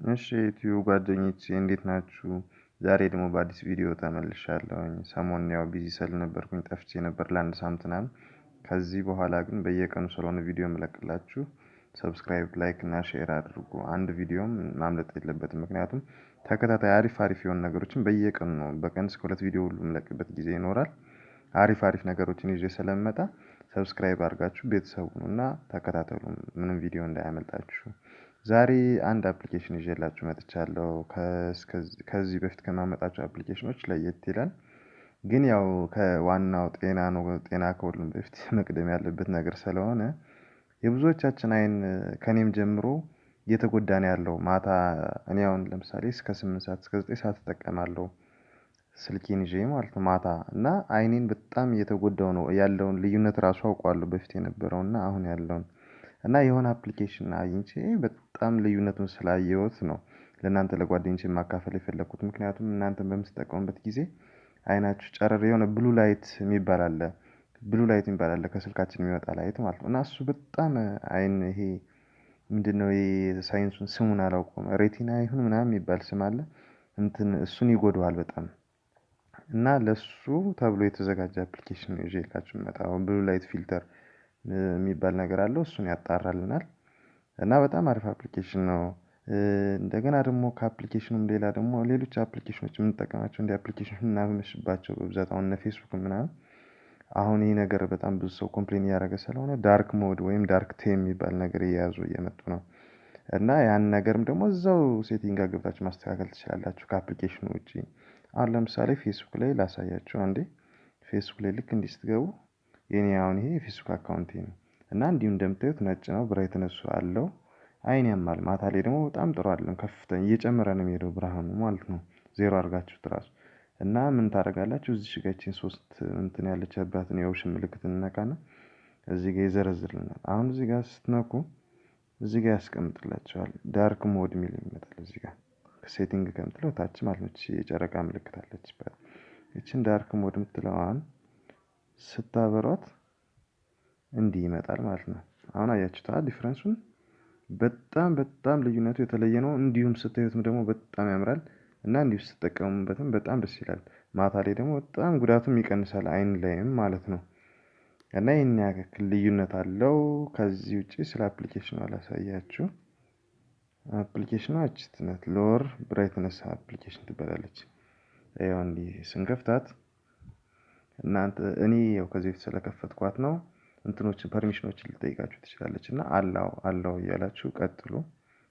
እሺ ዩቲዩብ ጓደኞቼ እንዴት ናችሁ? ዛሬ ደግሞ በአዲስ ቪዲዮ ተመልሻለሁኝ። ሰሞኑን ያው ቢዚ ስለነበርኩኝ ጠፍቼ ነበር ለአንድ ሳምንት ምናምን። ከዚህ በኋላ ግን በየቀኑ ስለሆነ ቪዲዮ የምለቅላችሁ ሰብስክራይብ፣ ላይክ እና ሼር አድርጉ። አንድ ቪዲዮም ማምለጥ የለበትም። ምክንያቱም ተከታታይ አሪፍ አሪፍ የሆኑ ነገሮችን በየቀኑ ነው በቀን እስከ 2 ቪዲዮ ሁሉ የምለቅበት ጊዜ ይኖራል። አሪፍ አሪፍ ነገሮችን ይዤ ስለምመጣ ሰብስክራይብ አድርጋችሁ ቤተሰቡ እና ተከታተሉ። ምንም ቪዲዮ እንዳያመልጣችሁ። ዛሬ አንድ አፕሊኬሽን ይዤላችሁ መጥቻለሁ። ከዚህ በፊት ከማመጣቸው አፕሊኬሽኖች ለየት ይላል። ግን ያው ከዋናው ጤና ነው። ጤና ከሁሉም በፊት መቅደም ያለበት ነገር ስለሆነ የብዙዎቻችን አይን ከኔም ጀምሮ እየተጎዳ ነው ያለው። ማታ እኔ አሁን ለምሳሌ እስከ 8 ሰዓት እስከ 9 ሰዓት እጠቀማለሁ ስልኬን ይዤ ማለት ነው ማታ እና አይኔን በጣም እየተጎዳው ነው ያለውን ልዩነት ራሱ አውቀዋለሁ በፊት የነበረውና አሁን ያለውን እና የሆነ አፕሊኬሽን አግኝቼ በጣም ልዩነቱን ስላየሁት ነው ለእናንተ ለጓደኞቼ ማካፈል የፈለኩት። ምክንያቱም እናንተን በምትጠቀሙበት ጊዜ አይናችሁ ጨረር የሆነ ብሉ ላይት የሚባል አለ። ብሉ ላይት የሚባል አለ ከስልካችን የሚወጣ ላይት ማለት ነው። እና እሱ በጣም አይን ይሄ ምንድነው የሳይንሱን ስሙን አላውቀውም። ሬቲና ይሁን ምናምን የሚባል ስም አለ። እንትን እሱን ይጎዳዋል በጣም እና ለሱ ተብሎ የተዘጋጀ አፕሊኬሽን ነው ይዤላችሁ የምመጣው። ብሉ ላይት ፊልተር የሚባል ነገር አለው። እሱን ያጣራልናል እና በጣም አሪፍ አፕሊኬሽን ነው። እንደገና ደግሞ ከአፕሊኬሽኑም ሌላ ደግሞ ሌሎች አፕሊኬሽኖች የምንጠቀማቸው እንደ አፕሊኬሽን የምናመሽባቸው በብዛት አሁን እነ ፌስቡክ ምናምን አሁን ይሄ ነገር በጣም ብዙ ሰው ኮምፕሌን እያደረገ ስለሆነ ዳርክ ሞድ ወይም ዳርክ ቴም የሚባል ነገር እየያዙ እየመጡ ነው። እና ያን ነገርም ደግሞ እዛው ሴቲንግ ጋር ገብታችሁ ማስተካከል ትችላላችሁ ከአፕሊኬሽኑ ውጪ። አሁን ለምሳሌ ፌስቡክ ላይ ላሳያችሁ አንዴ። ፌስቡክ ላይ ልክ እንዲህ ስትገቡ የኔ አሁን ይሄ የፌስቡክ አካውንቴ ነው እና እንዲሁ እንደምታዩት ነጭ ነው፣ ብራይትነሱ አለው። አይን ያማል። ማታ ላይ ደግሞ በጣም ጥሩ አይደለም፣ ከፍተኛ እየጨመረ ነው የሚሄደው ብርሃኑ ማለት ነው። ዜሮ አድርጋችሁት ራሱ እና ምን ታደርጋላችሁ? እዚህ ጋር ይቺን 3 እንትን ያለችባትን የኦፕሽን ምልክት እንነካና እዚህ ጋር ይዘረዝርልናል። አሁን እዚህ ጋር ስትነኩ እዚህ ጋር ያስቀምጥላችኋል። ዳርክ ሞድ የሚል ይመጣል እዚህ ጋር ሴቲንግ ከምትለው ታች ማለት ነው። የጨረቃ ምልክት አለችበት። ይቺን ዳርክ ሞድ የምትለዋን ስታበሯት እንዲህ ይመጣል ማለት ነው። አሁን አያችሁታ ዲፈረንሱን? በጣም በጣም ልዩነቱ የተለየ ነው። እንዲሁም ስታዩትም ደግሞ በጣም ያምራል እና እንዲሁ ስትጠቀሙበትም በጣም ደስ ይላል። ማታ ላይ ደግሞ በጣም ጉዳቱም ይቀንሳል አይን ላይም ማለት ነው። እና ይሄን ያክል ልዩነት አለው። ከዚህ ውጪ ስለ አፕሊኬሽኑ አላሳያችሁ። አፕሊኬሽኗ እቺ ናት። ሎወር ብራይትነስ አፕሊኬሽን ትባላለች። ይኸው እንዲህ ስንከፍታት እናንተ እኔ ያው ከዚህ በፊት ስለከፈትኳት ነው እንትኖችን ፐርሚሽኖችን ልጠይቃችሁ ትችላለች እና አላው እያላችሁ ቀጥሉ።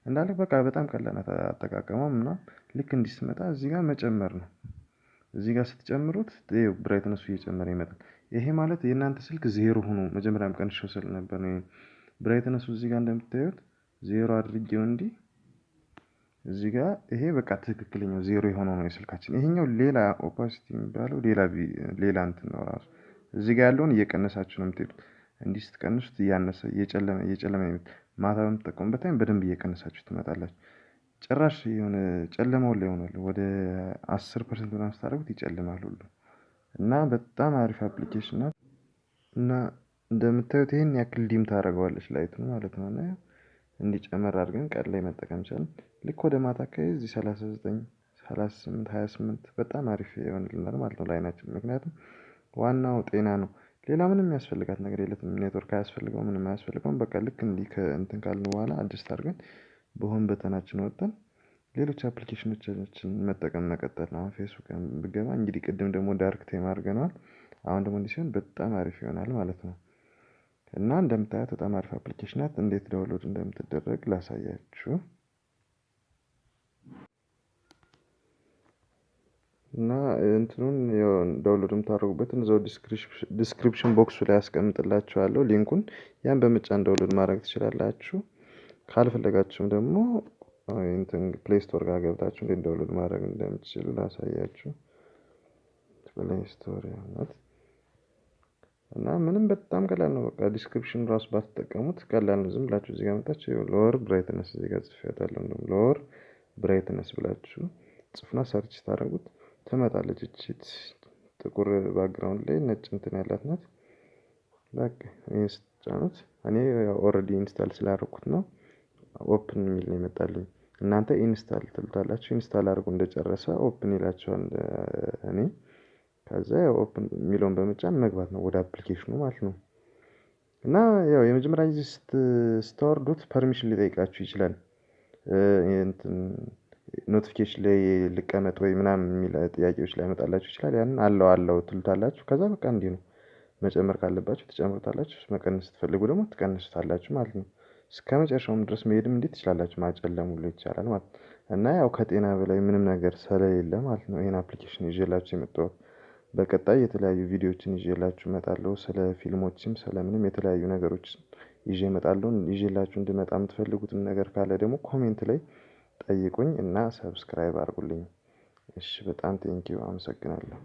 እንዳለ በቃ በጣም ቀላል ናት አጠቃቀሟም እና ልክ እንዲህ ስትመጣ እዚህ ጋር መጨመር ነው። እዚህ ጋር ስትጨምሩት ይኸው ብራይትነሱ እየጨመረ ይመጣል። ይሄ ማለት የእናንተ ስልክ ዜሮ ሆኖ መጀመሪያም ቀንሼው ስለነበር ነው። ብራይትነሱ እዚህ ጋር እንደምታዩት ዜሮ አድርጌው እንዲህ እዚህ ጋር ይሄ በቃ ትክክለኛው ዜሮ የሆነው ነው የስልካችን። ይሄኛው ሌላ ኦፓሲቲ የሚባለው ሌላ እንትን ነው ራሱ። እዚህ ጋር ያለውን እየቀነሳችሁ ነው የምትሄዱት። እንዲህ ስትቀንሱት እያነሰ እየጨለመ ማታ በምትጠቀሙበት ታይም በደንብ እየቀነሳችሁ ትመጣላችሁ። ጭራሽ የሆነ ጨለማው ላይ ይሆናል። ወደ 10% ምናምን ስታደርጉት ይጨልማል ሁሉ እና በጣም አሪፍ አፕሊኬሽን ናት። እና እንደምታዩት ይሄን ያክል ዲም ታደርገዋለች ላይቱን ማለት ነው። እና እንዲጨመር አድርገን ቀን ላይ መጠቀም ቻልን። ልክ ወደ ማታ አካባቢ እዚህ 39 38 28 በጣም አሪፍ ይሆንልናል ማለት ነው ለአይናችን። ምክንያቱም ዋናው ጤና ነው። ሌላ ምንም የሚያስፈልጋት ነገር የለትም። ኔትወርክ አያስፈልገውም፣ ምንም አያስፈልገውም። በቃ ልክ እንዲህ ከእንትን ካልን በኋላ አድጀስት አድርገን በሆን በተናችን ወጥተን ሌሎች አፕሊኬሽኖችን መጠቀም መቀጠል ነው። አሁን ፌስቡክ ብገባ እንግዲህ ቅድም ደግሞ ዳርክ ቴም አድርገነዋል። አሁን ደግሞ እንዲህ ሲሆን በጣም አሪፍ ይሆናል ማለት ነው። እና እንደምታዩት በጣም አሪፍ አፕሊኬሽን ናት። እንዴት ዳውንሎድ እንደምትደረግ ላሳያችሁ። እና እንትኑን ያው ዳውንሎድ የምታደርጉበትን እዛው ዲስክሪፕሽን ቦክሱ ላይ አስቀምጥላችኋለሁ ሊንኩን። ያን በመጫን ዳውንሎድ ማድረግ ትችላላችሁ። ካልፈለጋችሁም ደግሞ እንትን ፕሌይ ስቶር ጋር ገብታችሁ እንዴት ዳውንሎድ ማድረግ እንደምትችሉ ላሳያችሁ። ፕሌይ ስቶር ያናት እና ምንም በጣም ቀላል ነው። በቃ ዲስክሪፕሽን ራሱ ባትጠቀሙት ቀላል ነው። ዝም ብላችሁ እዚህ ጋር መጣችሁ ሎወር ብራይትነስ እዚህ ጋር ጽፌታለሁ። እንደውም ሎወር ብራይትነስ ብላችሁ ጽፉና ሰርች ታደርጉት ትመጣለች። እቺ ጥቁር ባክግራውንድ ላይ ነጭ እንትን ያላት ናት። በቃ ኢንስታሉት እኔ ኦሬዲ ኢንስታል ስላደረኩት ነው ኦፕን የሚል ነው የመጣልኝ። እናንተ ኢንስታል ትሉታላችሁ። ኢንስታል አድርጎ እንደጨረሰ ኦፕን ይላችኋል። እኔ ከዛ ያው ኦፕን የሚለውን በመጫን መግባት ነው ወደ አፕሊኬሽኑ ማለት ነው። እና ያው የመጀመሪያ ጊዜ ስታወርዱት ፐርሚሽን ሊጠይቃችሁ ይችላል። እንትን ኖቲፊኬሽን ላይ ልቀመጥ ወይ ምናምን የሚል ጥያቄዎች ላይ ያመጣላችሁ ይችላል። ያንን አለው ትሉታላችሁ። ከዛ በቃ እንዲህ ነው። መጨመር ካለባችሁ ትጨምሩታላችሁ፣ መቀነስ ስትፈልጉ ደግሞ ትቀንሱታላችሁ ማለት ነው። እስከመጨረሻውም ድረስ መሄድም እንዴት ትችላላችሁ፣ ማጨለም ሁሉ ይቻላል ማለት ነው። እና ያው ከጤና በላይ ምንም ነገር ስለሌለ ማለት ነው ይሄን አፕሊኬሽን ይዤላችሁ የመጣሁት። በቀጣይ የተለያዩ ቪዲዮዎችን ይዤላችሁ እመጣለሁ። ስለ ፊልሞችም ስለምንም የተለያዩ ነገሮች ይዤ እመጣለሁ። ይዤላችሁ እንድመጣ የምትፈልጉትን ነገር ካለ ደግሞ ኮሜንት ላይ ጠይቁኝ እና ሰብስክራይብ አድርጉልኝ። እሺ፣ በጣም ቴንኪው፣ አመሰግናለሁ።